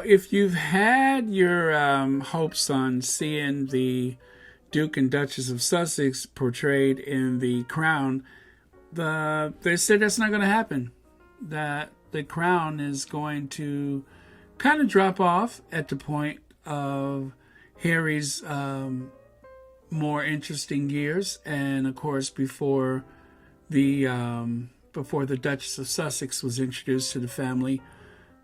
if you've had your hopes on seeing the Duke and Duchess of Sussex portrayed in The Crown, they said that's not going to happen. That The Crown is going to kind of drop off at the point of Harry's more interesting years, and of course before the Duchess of Sussex was introduced to the family,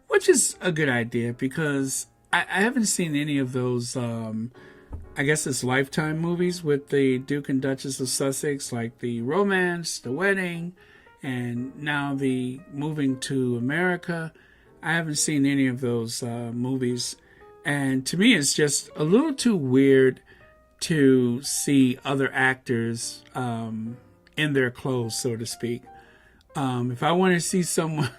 which is a good idea because I haven't seen any of those. I guess it's Lifetime movies with the Duke and Duchess of Sussex, like the romance, the wedding, and now the moving to America. I haven't seen any of those movies. And to me, it's just a little too weird to see other actors in their clothes, so to speak. If I want to see someone,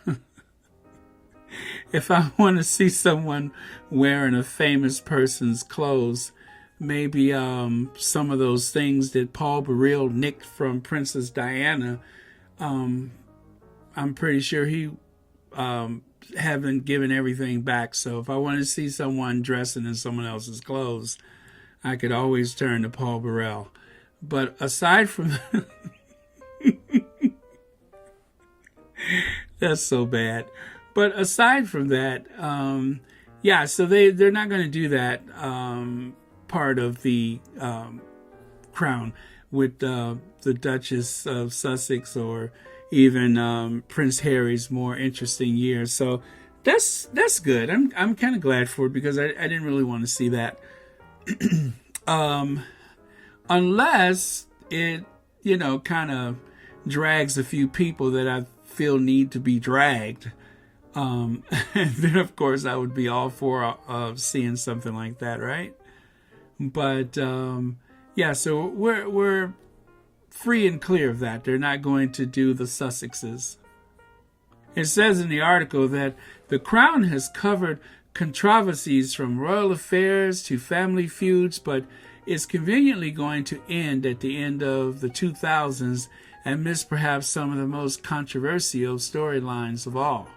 if I want to see someone wearing a famous person's clothes, maybe some of those things that Paul Burrell nicked from Princess Diana, I'm pretty sure he haven't given everything back. So if I want to see someone dressing in someone else's clothes, I could always turn to Paul Burrell. But aside from that's so bad. But aside from that, yeah, so they're not going to do that part of the crown with the Duchess of Sussex or even Prince Harry's more interesting years. So that's good. I'm kind of glad for it because I didn't really want to see that. Unless it, kind of drags a few people that I feel need to be dragged. And then of course I would be all for seeing something like that, right? But yeah, so we're free and clear of that. They're not going to do the Sussexes. It says in the article that the Crown has covered controversies from royal affairs to family feuds, but is conveniently going to end at the end of the 2000s and miss perhaps some of the most controversial storylines of all.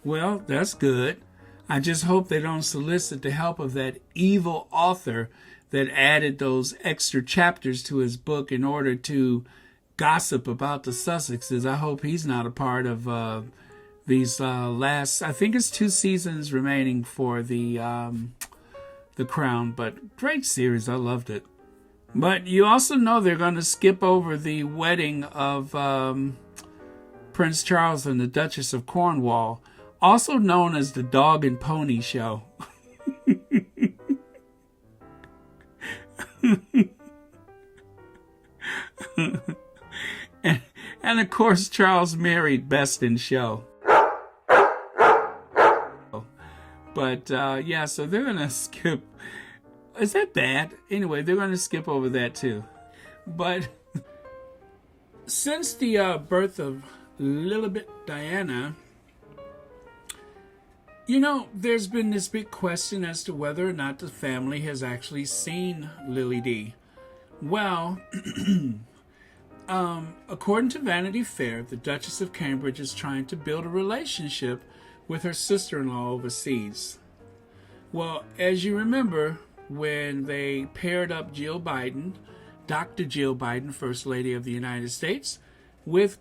Well, that's good. I just hope they don't solicit the help of that evil author that added those extra chapters to his book in order to gossip about the Sussexes. I hope he's not a part of these last, I think it's 2 seasons remaining for the Crown, but great series. I loved it. But you also know they're going to skip over the wedding of Prince Charles and the Duchess of Cornwall, also known as the Dog and Pony Show. and of course, Charles married Best in Show. But yeah, so they're going to skip. Is that bad? Anyway, they're going to skip over that too. But since the birth of Lilibet Diana, there's been this big question as to whether or not the family has actually seen Lily D. Well, according to Vanity Fair, the Duchess of Cambridge is trying to build a relationship with her sister-in-law overseas. Well, as you remember, when they paired up Jill Biden, Dr. Jill Biden, First Lady of the United States, with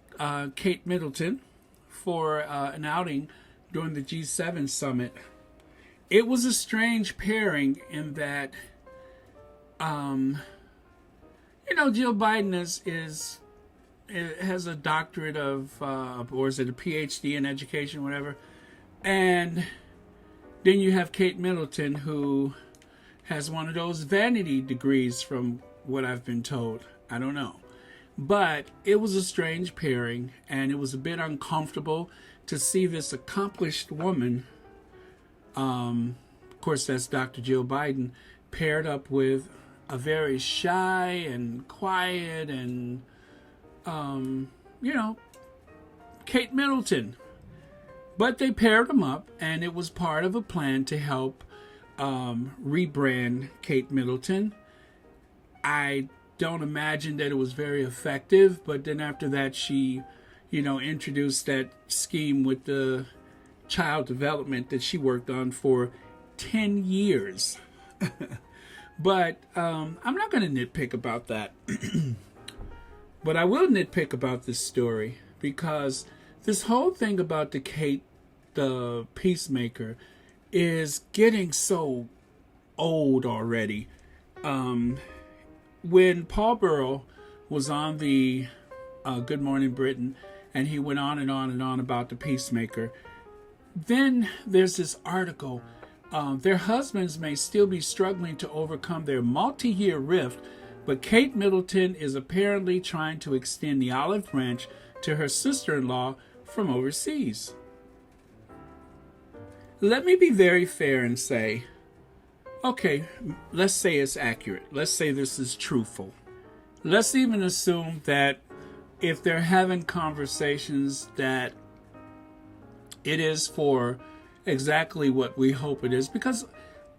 Kate Middleton for an outing during the G7 summit, it was a strange pairing in that, Jill Biden has a doctorate of, or is it a PhD in education, whatever, and then you have Kate Middleton, who has one of those vanity degrees from what I've been told. I don't know. But it was a strange pairing, and it was a bit uncomfortable to see this accomplished woman, of course that's Dr. Jill Biden, paired up with a very shy and quiet and, Kate Middleton. But they paired them up, and it was part of a plan to help rebrand Kate Middleton. I don't imagine that it was very effective, but then after that she, introduced that scheme with the child development that she worked on for 10 years. But I'm not going to nitpick about that. But I will nitpick about this story because this whole thing about the Kate, the peacemaker, is getting so old already. When Paul Burrell was on the Good Morning Britain, and he went on and on and on about the peacemaker, then there's this article. Their husbands may still be struggling to overcome their multi-year rift, but Kate Middleton is apparently trying to extend the olive branch to her sister-in-law from overseas. Let me be very fair and say, okay, let's say it's accurate. Let's say this is truthful. Let's even assume that if they're having conversations that it is for exactly what we hope it is, because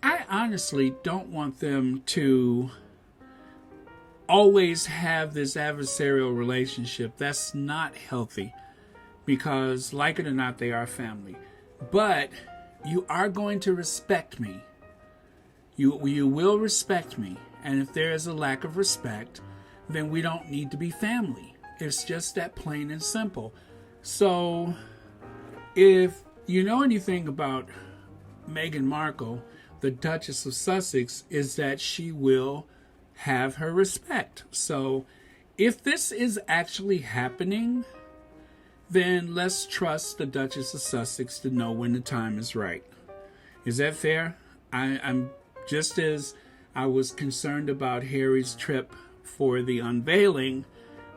I honestly don't want them to always have this adversarial relationship. That's not healthy, because like it or not, they are family. But you are going to respect me. You will respect me. And if there is a lack of respect, then we don't need to be family. It's just that plain and simple. So if you know anything about Meghan Markle, the Duchess of Sussex, is that she will have her respect. So if this is actually happening, then let's trust the Duchess of Sussex to know when the time is right. Is that fair? I'm just as I was concerned about Harry's trip for the unveiling,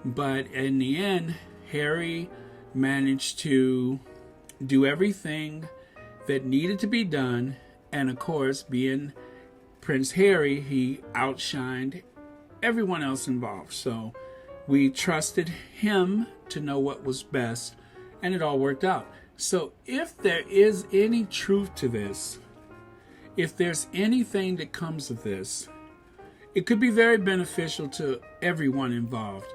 but in the end, Harry managed to do everything that needed to be done, and of course, being Prince Harry, he outshined everyone else involved. So we trusted him to know what was best, and it all worked out. So if there is any truth to this, if there's anything that comes of this, it could be very beneficial to everyone involved.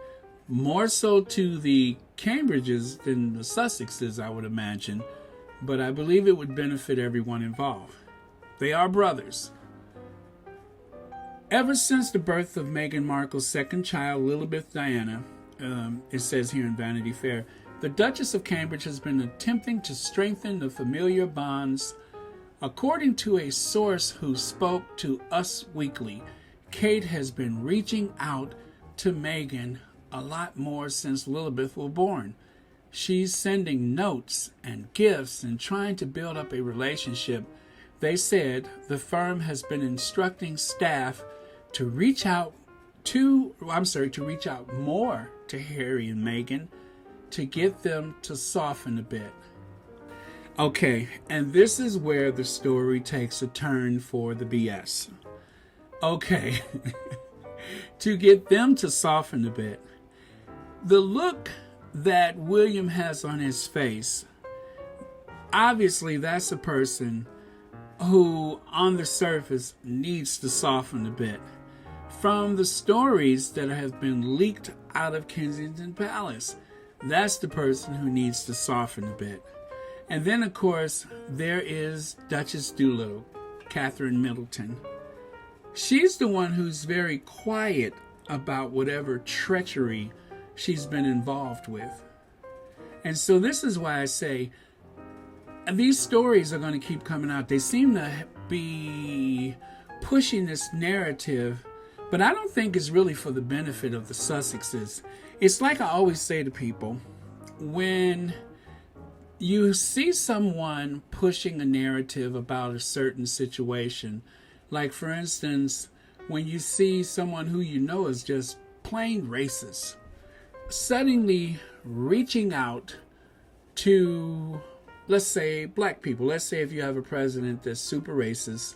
More so to the Cambridges than the Sussexes, I would imagine. But I believe it would benefit everyone involved. They are brothers. Ever since the birth of Meghan Markle's second child, Lilibet Diana, it says here in Vanity Fair, the Duchess of Cambridge has been attempting to strengthen the familiar bonds. According to a source who spoke to Us Weekly, Kate has been reaching out to Meghan a lot more since Lilibet was born. She's sending notes and gifts and trying to build up a relationship. They said the firm has been instructing staff to reach out more to Harry and Meghan to get them to soften a bit. Okay, and this is where the story takes a turn for the BS. Okay, to get them to soften a bit. The look that William has on his face, obviously that's a person who on the surface needs to soften a bit. From the stories that have been leaked out of Kensington Palace, that's the person who needs to soften a bit. And then of course there is Duchess Doolittle, Catherine Middleton. She's the one who's very quiet about whatever treachery she's been involved with. And so this is why I say these stories are going to keep coming out. They seem to be pushing this narrative, but I don't think it's really for the benefit of the Sussexes. It's like I always say to people, when you see someone pushing a narrative about a certain situation, like for instance, when you see someone who you know is just plain racist, suddenly reaching out to, let's say, black people. Let's say if you have a president that's super racist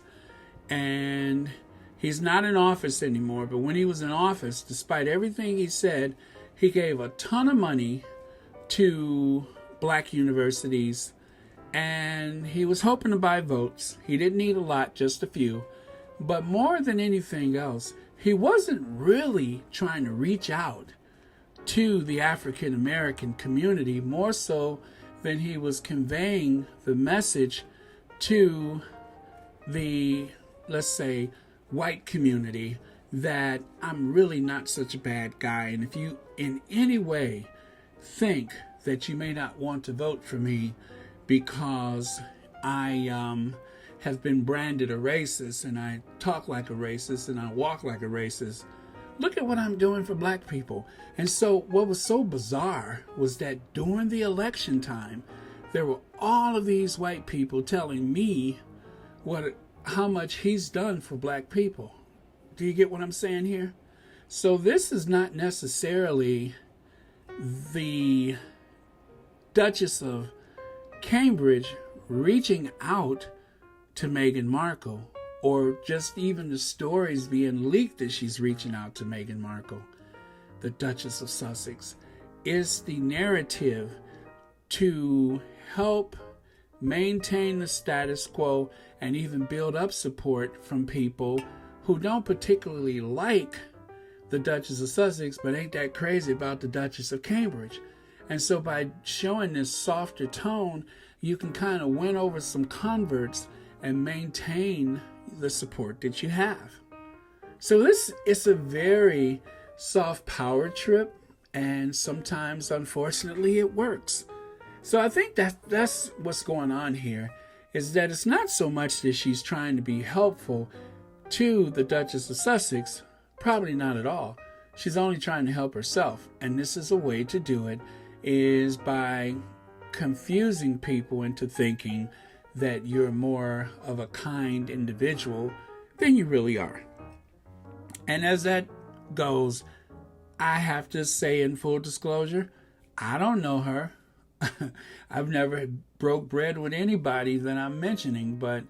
and he's not in office anymore, but when he was in office, despite everything he said, he gave a ton of money to black universities and he was hoping to buy votes. He didn't need a lot, just a few. But more than anything else, he wasn't really trying to reach out to the African American community, more so than he was conveying the message to the, let's say, white community that I'm really not such a bad guy. And if you in any way think that you may not want to vote for me because I have been branded a racist and I talk like a racist and I walk like a racist, look at what I'm doing for black people. And so what was so bizarre was that during the election time, there were all of these white people telling me how much he's done for black people. Do you get what I'm saying here? So this is not necessarily the Duchess of Cambridge reaching out to Meghan Markle, or just even the stories being leaked that she's reaching out to Meghan Markle, the Duchess of Sussex. Is the narrative to help maintain the status quo and even build up support from people who don't particularly like the Duchess of Sussex, but ain't that crazy about the Duchess of Cambridge. And so by showing this softer tone, you can kind of win over some converts and maintain the support that you have. So this is a very soft power trip, and sometimes, unfortunately, it works. So I think that's what's going on here, is that it's not so much that she's trying to be helpful to the Duchess of Sussex, probably not at all. She's only trying to help herself, and this is a way to do it, is by confusing people into thinking that you're more of a kind individual than you really are. And as that goes, I have to say in full disclosure, I don't know her. I've never broke bread with anybody that I'm mentioning, but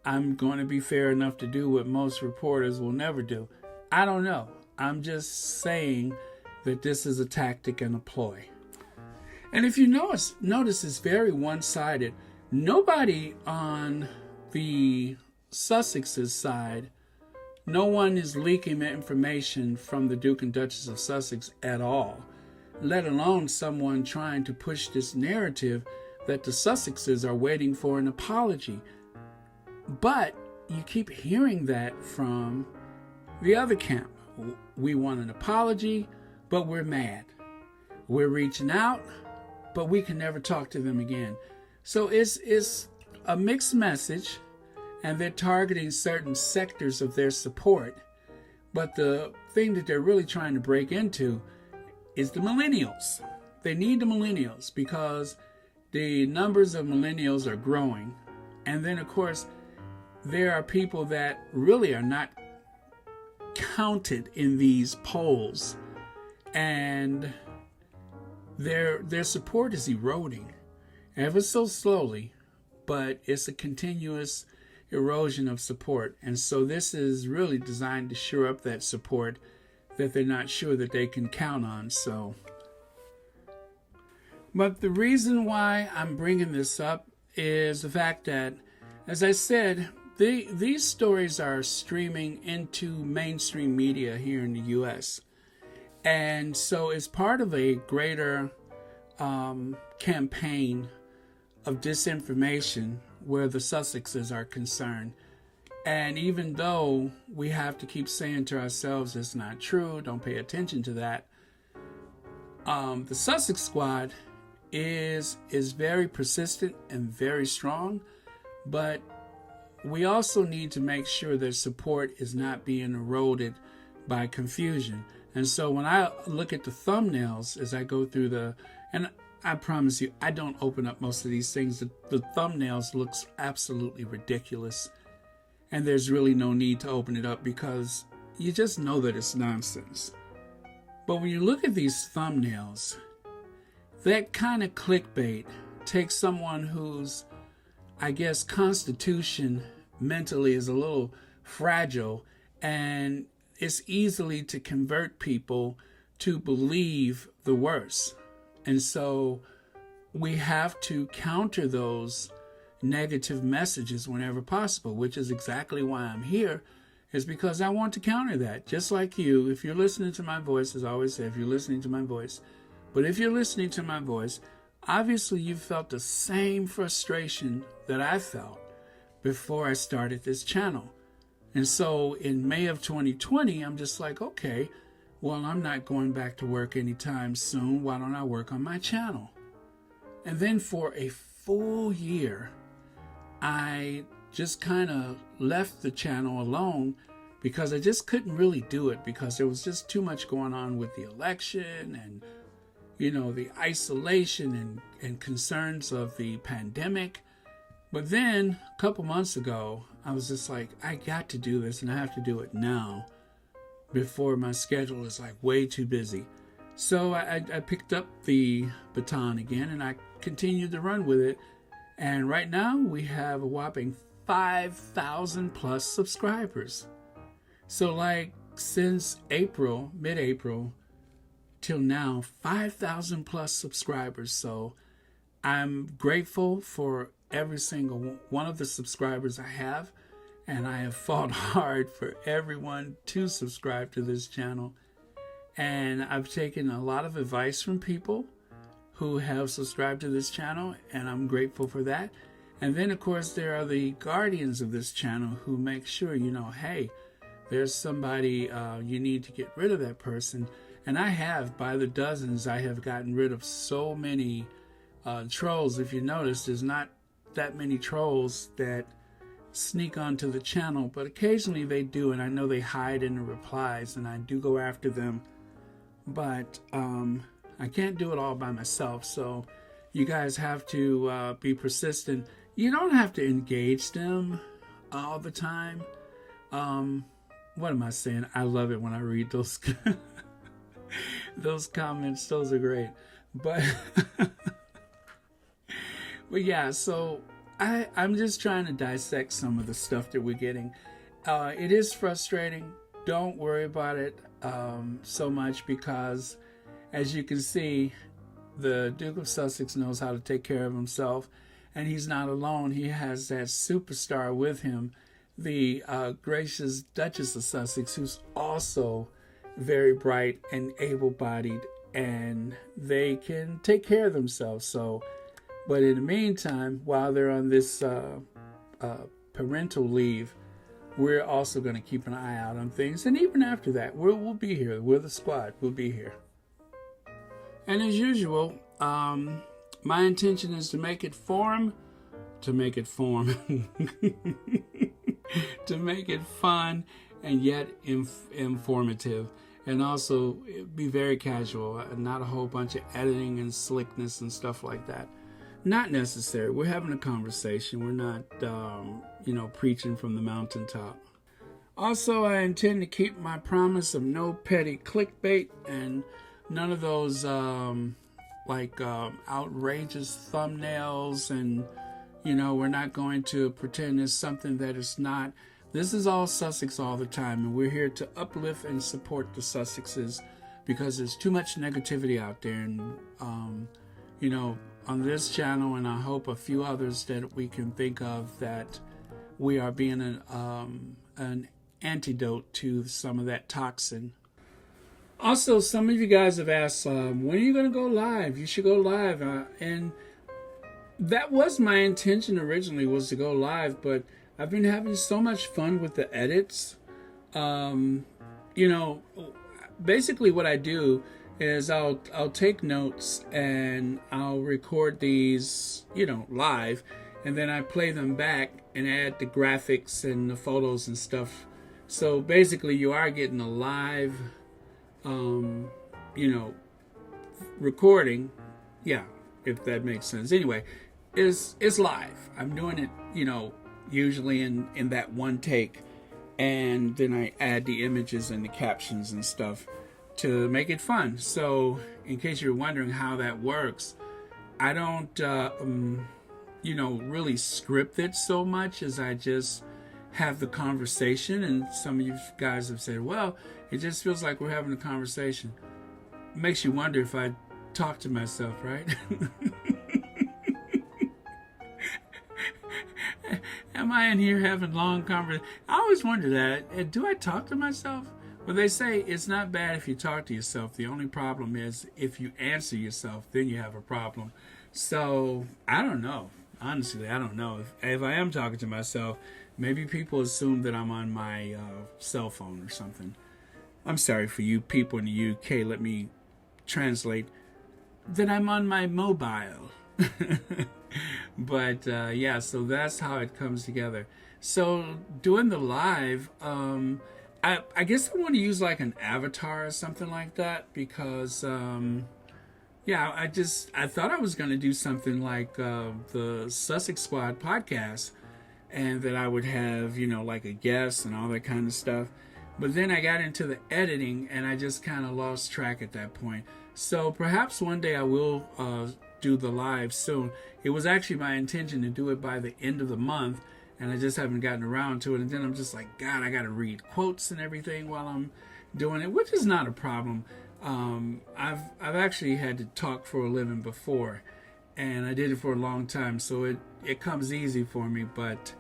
I'm going to be fair enough to do what most reporters will never do. I don't know. I'm just saying that this is a tactic and a ploy. And if you notice it's very one-sided. Nobody on the Sussex's side, no one is leaking the information from the Duke and Duchess of Sussex at all, let alone someone trying to push this narrative that the Sussexes are waiting for an apology. But you keep hearing that from the other camp. We want an apology, but we're mad. We're reaching out, but we can never talk to them again. So it's a mixed message, and they're targeting certain sectors of their support. But the thing that they're really trying to break into is the millennials. They need the millennials because the numbers of millennials are growing. And then, of course, there are people that really are not counted in these polls, and their support is eroding ever so slowly, but it's a continuous erosion of support. And so this is really designed to shore up that support that they're not sure that they can count on. But the reason why I'm bringing this up is the fact that, as I said, these stories are streaming into mainstream media here in the U.S. And so it's part of a greater campaign of disinformation where the Sussexes are concerned. And even though we have to keep saying to ourselves it's not true, don't pay attention to that, the Sussex squad is very persistent and very strong, but we also need to make sure that support is not being eroded by confusion. And so when I look at the thumbnails as I go through and I promise you, I don't open up most of these things. The thumbnails looks absolutely ridiculous. And there's really no need to open it up because you just know that it's nonsense. But when you look at these thumbnails, that kind of clickbait takes someone whose, I guess, constitution mentally is a little fragile, and it's easily to convert people to believe the worst. And so we have to counter those negative messages whenever possible, which is exactly why I'm here, is because I want to counter that. Just like you, if you're listening to my voice, as I always say, if you're listening to my voice, but if you're listening to my voice, obviously you felt the same frustration that I felt before I started this channel. And so in May of 2020, I'm just like, okay, well, I'm not going back to work anytime soon. Why don't I work on my channel? And then for a full year, I just kind of left the channel alone because I just couldn't really do it because there was just too much going on with the election and, you know, the isolation and concerns of the pandemic. But then a couple months ago, I was just like, I got to do this and I have to do it now before my schedule is like way too busy. So I picked up the baton again and I continued to run with it. And right now we have a whopping 5,000 plus subscribers. So like since April, mid-April till now, 5,000 plus subscribers. So I'm grateful for every single one of the subscribers I have. And I have fought hard for everyone to subscribe to this channel. And I've taken a lot of advice from people who have subscribed to this channel, and I'm grateful for that. And then, of course, there are the guardians of this channel who make sure, you know, hey, there's somebody, you need to get rid of that person. And I have, by the dozens, I have gotten rid of so many trolls. If you notice, there's not that many trolls that sneak onto the channel, but occasionally they do, and I know they hide in the replies, and I do go after them. But I can't do it all by myself, so you guys have to be persistent. You don't have to engage them all the time. What am I saying? I love it when I read those those comments. Those are great. But but yeah, so I'm just trying to dissect some of the stuff that we're getting. It is frustrating. Don't worry about it so much because, as you can see, the Duke of Sussex knows how to take care of himself, and he's not alone. He has that superstar with him, the gracious Duchess of Sussex, who's also very bright and able-bodied, and they can take care of themselves. So, but in the meantime, while they're on this parental leave, we're also going to keep an eye out on things. And even after that, we'll be here. We're the squad. We'll be here. And as usual, my intention is to make it form, to make it fun, and yet informative. And also be very casual, not a whole bunch of editing and slickness and stuff like that. Not necessary. We're having a conversation. We're not, preaching from the mountaintop. Also, I intend to keep my promise of no petty clickbait and none of those outrageous thumbnails, and we're not going to pretend it's something that it's not. This is all Sussex all the time, and we're here to uplift and support the Sussexes because there's too much negativity out there. And on this channel, and I hope a few others that we can think of, that we are being an antidote to some of that toxin. Also, some of you guys have asked, when are you going to go live? You should go live. And that was my intention originally, was to go live, but I've been having so much fun with the edits. Basically what I do is I'll take notes and I'll record these, live, and then I play them back and add the graphics and the photos and stuff. So basically you are getting a live recording, if that makes sense. Anyway, it's live. I'm doing it, usually in that one take, and then I add the images and the captions and stuff to make it fun. So in case you're wondering how that works, I don't really script it so much as I just have the conversation. And some of you guys have said, well, it just feels like we're having a conversation. It makes you wonder if I talk to myself, right? Am I in here having long conversations? I always wonder that. Do I talk to myself? Well, they say it's not bad if you talk to yourself. The only problem is if you answer yourself, then you have a problem. So I don't know. Honestly, I don't know. If I am talking to myself, maybe people assume that I'm on my cell phone or something. I'm sorry for you people in the UK. Let me translate that I'm on my mobile. But yeah, so that's how it comes together. So doing the live, I guess I want to use like an avatar or something like that because yeah, I thought I was going to do something like the Sussex Squad podcast, and that I would have, you know, like a guest and all that kind of stuff. But then I got into the editing and I just kind of lost track at that point. So perhaps one day I will do the live soon. It was actually my intention to do it by the end of the month, and I just haven't gotten around to it. And then I'm just like, God, I got to read quotes and everything while I'm doing it, which is not a problem. I've actually had to talk for a living before, and I did it for a long time, so it comes easy for me. But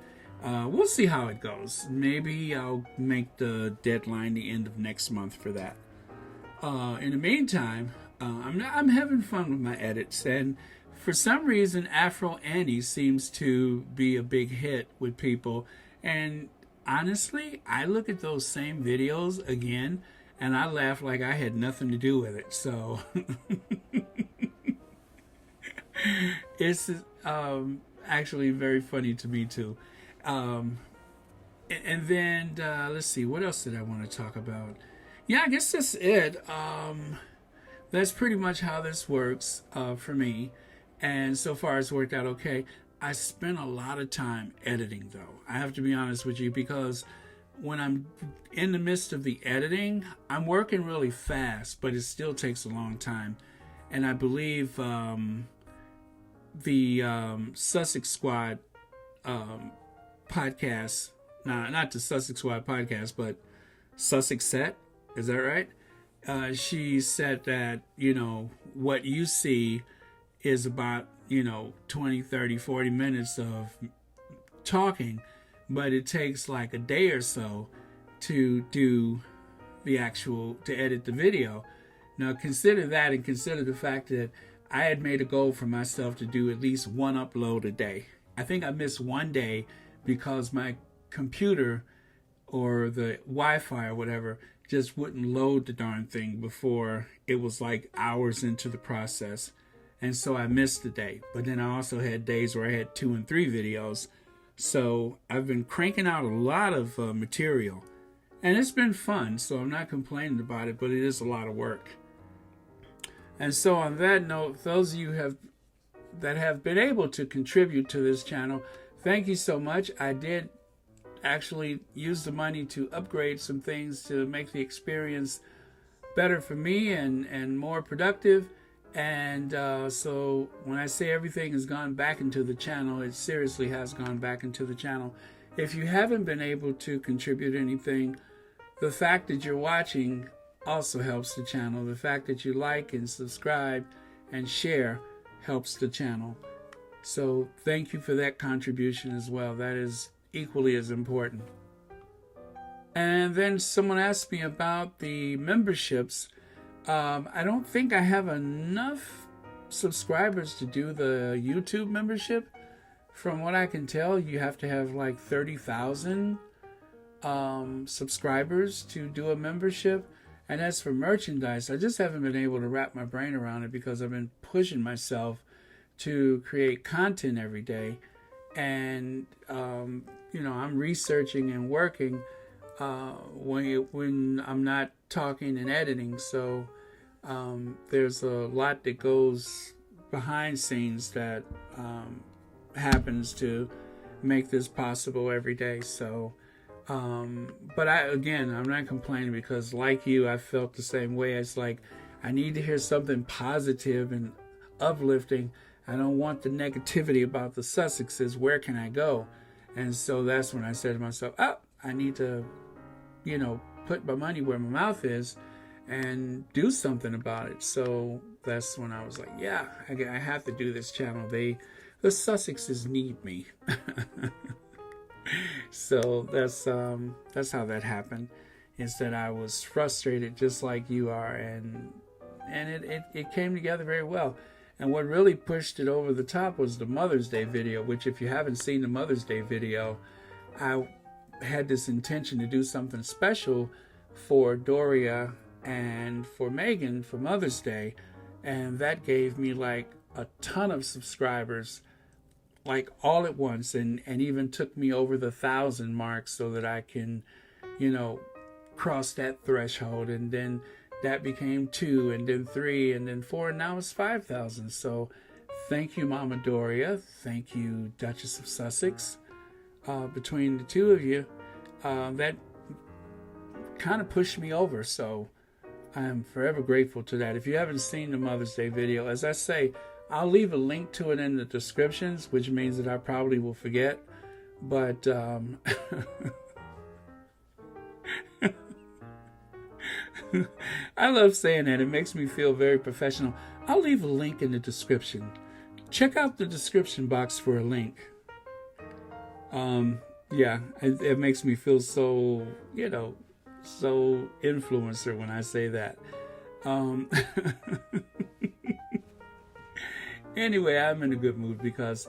we'll see how it goes. Maybe I'll make the deadline the end of next month for that. In the meantime, I'm having fun with my edits, and for some reason, Afro Annie seems to be a big hit with people. And honestly, I look at those same videos again, and I laugh like I had nothing to do with it. So it's actually very funny to me too. And then let's see, what else did I want to talk about? Yeah, I guess that's it. That's pretty much how this works for me. And so far it's worked out okay. I spent a lot of time editing though. I have to be honest with you, because when I'm in the midst of the editing, I'm working really fast, but it still takes a long time. And I believe the Sussex Squad podcast, not the Sussex Squad podcast, but Sussex Set, is that right? She said that, you know, what you see is about, you know, 20, 30, 40 minutes of talking, but it takes like a day or so to do to edit the video. Now consider that, and consider the fact that I had made a goal for myself to do at least one upload a day. I think I missed one day because my computer or the Wi-Fi or whatever just wouldn't load the darn thing before it was like hours into the process. And so I missed the day. But then I also had days where I had 2 and 3 videos. So I've been cranking out a lot of material. And it's been fun, so I'm not complaining about it, but it is a lot of work. And so on that note, those of you that have been able to contribute to this channel, thank you so much. I did actually use the money to upgrade some things to make the experience better for me and more productive. And so when I say everything has gone back into the channel, it seriously has gone back into the channel. If you haven't been able to contribute anything, the fact that you're watching also helps the channel. The fact that you like and subscribe and share helps the channel. So thank you for that contribution as well. That is equally as important. And then someone asked me about the memberships. I don't think I have enough subscribers to do the YouTube membership. From what I can tell, you have to have like 30,000 subscribers to do a membership. And as for merchandise, I just haven't been able to wrap my brain around it because I've been pushing myself to create content every day. And, you know, I'm researching and working when I'm not talking and editing. So there's a lot that goes behind scenes that happens to make this possible every day. So but I'm not complaining, because like you, I felt the same way. It's like I need to hear something positive and uplifting. I don't want the negativity about the Sussexes. Where can I go? And so that's when I said to myself, I need to, you know, put my money where my mouth is and do something about it. So that's when I was like, yeah, I have to do this channel. The Sussexes need me. So that's how that happened. Is that I was frustrated just like you are, and it came together very well. And what really pushed it over the top was the Mother's Day video, which if you haven't seen the Mother's Day video, I had this intention to do something special for Doria and for Meghan for Mother's Day. And that gave me like a ton of subscribers, like all at once, and even took me over the 1,000 mark so that I can, cross that threshold. And then that became 2, and then 3, and then 4, and now it's 5,000. So thank you, Mama Doria. Thank you, Duchess of Sussex. Between the two of you, that kind of pushed me over. So I'm forever grateful to that. If you haven't seen the Mother's Day video, as I say, I'll leave a link to it in the descriptions, which means that I probably will forget. But I love saying that. It makes me feel very professional. I'll leave a link in the description. Check out the description box for a link. Yeah, it makes me feel so, so influencer when I say that. Anyway, I'm in a good mood because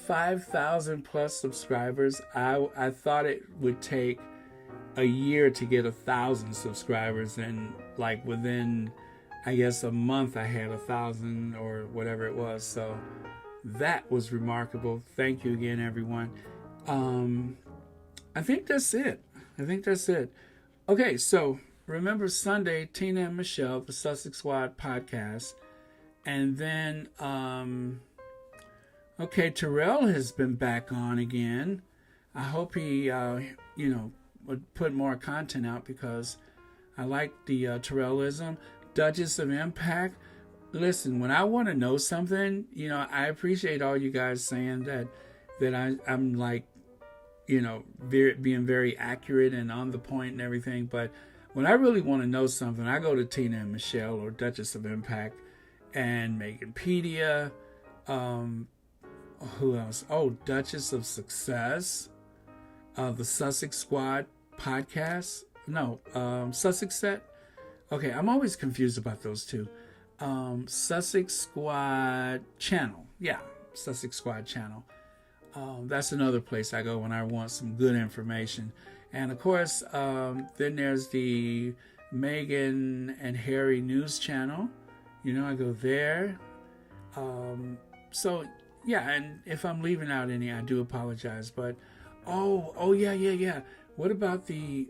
5,000 plus subscribers. I thought it would take a year to get 1,000 subscribers, and like within, I guess, a month I had 1,000 or whatever it was. So that was remarkable. Thank you again, everyone. I think that's it. Okay, so remember Sunday, Tina and Michelle, the Sussex Squad podcast. And then, Terrell has been back on again. I hope he, would put more content out because I like the Terrellism. Duchess of Impact. Listen, when I want to know something, I appreciate all you guys saying that I'm like, being very accurate and on the point and everything. But when I really want to know something, I go to Tina and Michelle or Duchess of Impact and Meghanpedia. Who else? Oh, Duchess of Success. The Sussex Squad podcast. No, Sussex Set. Okay, I'm always confused about those two. Sussex Squad channel. Yeah, Sussex Squad channel. That's another place I go when I want some good information. And of course, then there's the Meghan and Harry News channel. I go there. So yeah, and if I'm leaving out any, I do apologize. But oh yeah. What about the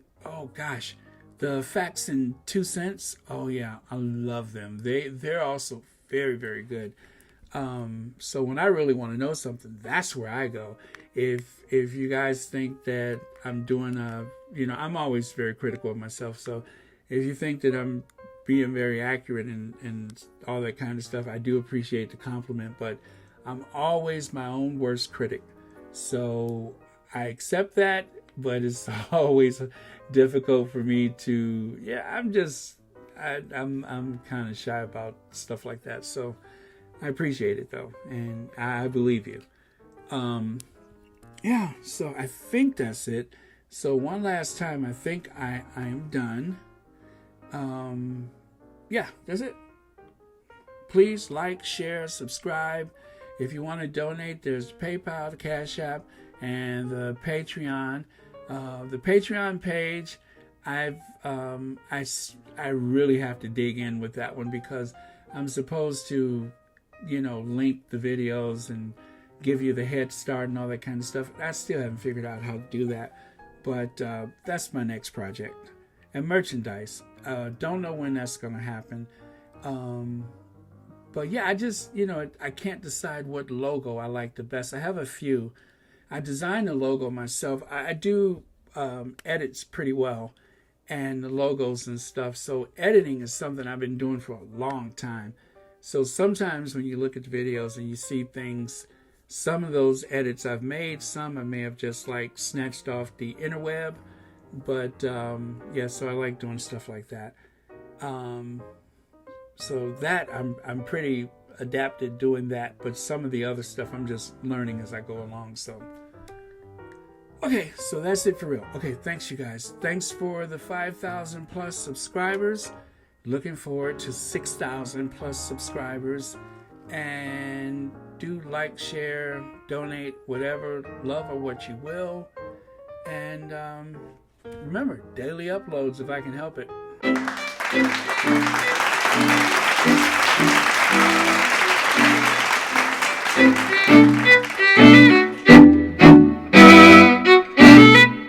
the Facts in 2 Cents? Oh yeah, I love them. They're also very, very good. So when I really want to know something, that's where I go. If you guys think that I'm doing I'm always very critical of myself. So if you think that I'm being very accurate and all that kind of stuff, I do appreciate the compliment, but I'm always my own worst critic. So I accept that, but it's always difficult for me to, I'm kind of shy about stuff like that. So I appreciate it though, and I believe you. So I think that's it. So one last time, I think I am done. That's it. Please like, share, subscribe. If you want to donate, there's PayPal, the Cash App, and the Patreon. The Patreon page, I really have to dig in with that one because I'm supposed to, link the videos and give you the head start and all that kind of stuff. I still haven't figured out how to do that, but that's my next project. And merchandise. Don't know when that's going to happen. But yeah, I just, I can't decide what logo I like the best. I have a few. I designed the logo myself. I do edits pretty well and the logos and stuff. So editing is something I've been doing for a long time. So sometimes when you look at the videos and you see things, some of those edits I've made, some I may have just like snatched off the interweb. But so I like doing stuff like that. So that I'm pretty adapted doing that, but some of the other stuff I'm just learning as I go along. So okay, so that's it for real. Okay, thanks you guys. Thanks for the 5,000 plus subscribers. Looking forward to 6,000 plus subscribers. And do like, share, donate, whatever, love or what you will. And remember, daily uploads if I can help it.